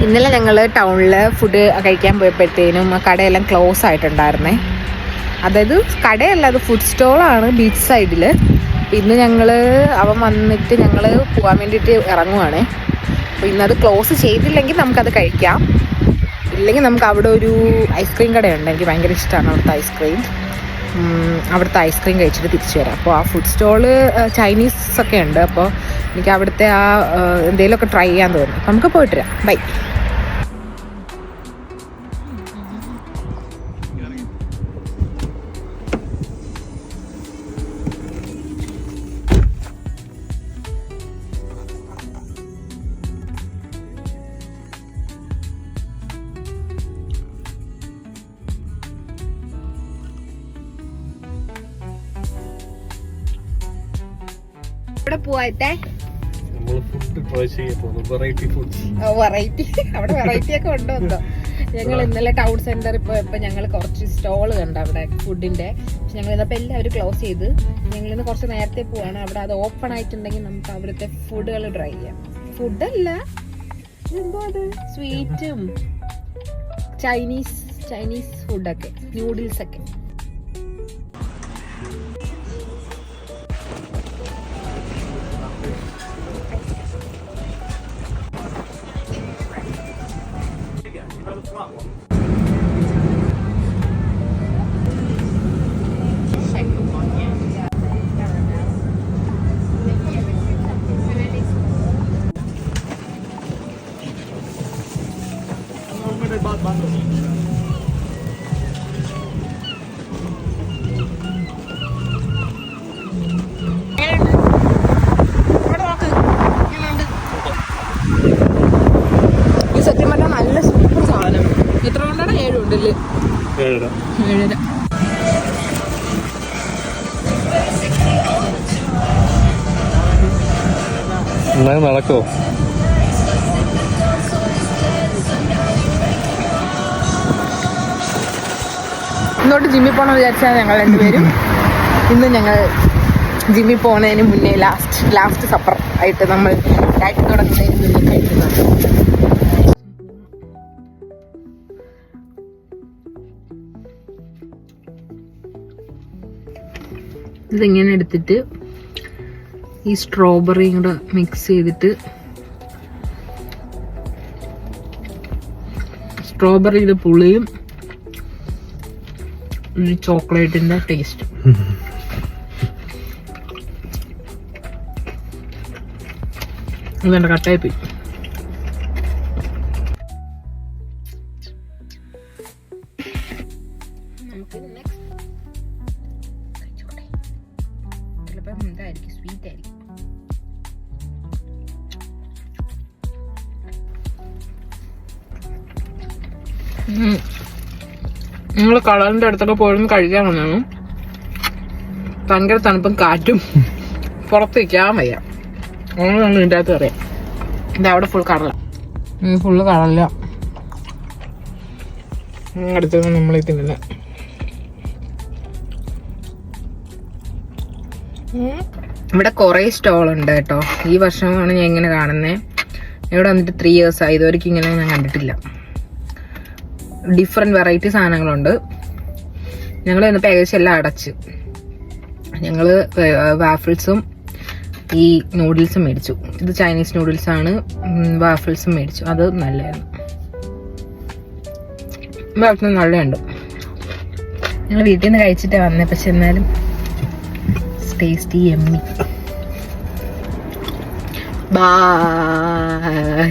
ഇന്നലെ ഞങ്ങൾ ടൗണിൽ ഫുഡ് കഴിക്കാൻ പോയപ്പോഴത്തേനും ആ കടയെല്ലാം ക്ലോസ് ആയിട്ടുണ്ടായിരുന്നേ. അതായത് കടയല്ല, അത് ഫുഡ് സ്റ്റോളാണ് ബീച്ച് സൈഡിൽ. ഇന്ന് അവൻ വന്നിട്ട് ഞങ്ങൾ പോകാൻ വേണ്ടിയിട്ട് ഇറങ്ങുവാണേ. അപ്പോൾ ഇന്നത് ക്ലോസ് ചെയ്തില്ലെങ്കിൽ നമുക്കത് കഴിക്കാം, ഇല്ലെങ്കിൽ നമുക്ക് അവിടെ ഒരു ഐസ്ക്രീം കടയുണ്ട്. എനിക്ക് ഭയങ്കര ഇഷ്ടമാണ് അവിടുത്തെ ഐസ്ക്രീം. അവിടുത്തെ ഐസ്ക്രീം കഴിച്ചിട്ട് തിരിച്ചു വരാം. അപ്പോൾ ആ ഫുഡ് സ്റ്റോള് ചൈനീസ് ഒക്കെ ഉണ്ട്. അപ്പോൾ എനിക്ക് അവിടുത്തെ എന്തെങ്കിലുമൊക്കെ ട്രൈ ചെയ്യാൻ തോന്നി. അപ്പോൾ നമുക്ക് പോയിട്ട് വരാം. ബൈ. പോവാത്തെ വെറൈറ്റി അവിടെ വെറൈറ്റി ഒക്കെ ഉണ്ടോ? ഞങ്ങൾ ഇന്നലെ ടൗൺ സെന്ററിൽ പോയപ്പോ ഞങ്ങൾ കുറച്ച് സ്റ്റോള് കണ്ടു അവിടെ ഫുഡിന്റെ. പക്ഷെ ഞങ്ങൾ ഇന്നപ്പോ എല്ലാവരും ക്ലോസ് ചെയ്ത് ഞങ്ങൾ ഇന്ന് കുറച്ച് നേരത്തെ പോവാണ്. അവിടെ അത് ഓപ്പൺ ആയിട്ടുണ്ടെങ്കിൽ നമുക്ക് അവിടുത്തെ ഫുഡുകൾ ട്രൈ ചെയ്യാം. ഫുഡല്ല, എന്തോ അത് സ്വീറ്റും ചൈനീസ് ഫുഡൊക്കെ, നൂഡിൽസ് ഒക്കെ. സത്യം പറഞ്ഞാൽ നല്ല സൂപ്പർ സാധനം. എത്ര കൊണ്ടാണ്? 7 ഉണ്ടല്ലേ? 7.5. നടക്കോ? ഇന്നോട്ട് ജിമ്മിൽ പോകണമെന്ന് വിചാരിച്ചാൽ ഞങ്ങൾ രണ്ടുപേരും ഇന്ന് ഞങ്ങൾ ജിമ്മിൽ പോകുന്നതിന് മുന്നേ ലാസ്റ്റ് സപ്പർ ആയിട്ട് നമ്മൾ ഡയറ്റ് തുടങ്ങുന്നതിന് മുന്നേ കഴിക്കുന്നതാണ്. ഇതിങ്ങനെ എടുത്തിട്ട് ഈ സ്ട്രോബെറിയും കൂടെ മിക്സ് ചെയ്തിട്ട്, സ്ട്രോബെറിയുടെ പുളിയും ഈ ചോക്ലേറ്റിന്റെ ടേസ്റ്റ്. ഇതെന്റെ കട്ടായിപ്പോയി. ഇതായിരിക്കും, സ്വീറ്റ് ആയിരിക്കും. നിങ്ങൾ കളറിന്റെ അടുത്തൊക്കെ പോയിരുന്നു കഴിക്കാൻ വന്നു. ഭയങ്കര തണുപ്പും കാറ്റും, പുറത്ത് വയ്ക്കാൻ വയ്യ. അങ്ങനെ ഇതിൻ്റെ അകത്ത് പറയാം. ഇതവിടെ ഫുൾ കളറില്ല, ഫുള്ള് കളറില്ല. അടുത്ത് നമ്മൾ തിന്നുന്ന ഇവിടെ കുറെ സ്റ്റോൾ ഉണ്ട് കേട്ടോ. ഈ വർഷമാണ് ഞാൻ ഇങ്ങനെ കാണുന്നത്. ഇവിടെ വന്നിട്ട് 3 years ആയി. ഇതുവരെയ്ക്ക് ഇങ്ങനെ ഞാൻ കണ്ടിട്ടില്ല. ഡിഫറെന്റ് വെറൈറ്റി സാധനങ്ങളുണ്ട്. ഞങ്ങൾ ഇന്നിപ്പോൾ ഏകദേശം എല്ലാം അടച്ച്. ഞങ്ങൾ വാഫിൾസും ഈ നൂഡിൽസും മേടിച്ചു. ഇത് ചൈനീസ് നൂഡിൽസ് ആണ്. വാഫിൾസും മേടിച്ചു. അത് നല്ലതായിരുന്നു. നല്ലതുണ്ട്. ഞങ്ങൾ വീട്ടിൽ നിന്ന് കഴിച്ചിട്ടാണ് വന്നത്. പക്ഷെ എന്നാലും ടേസ്റ്റി, യമ്മി. ബൈ.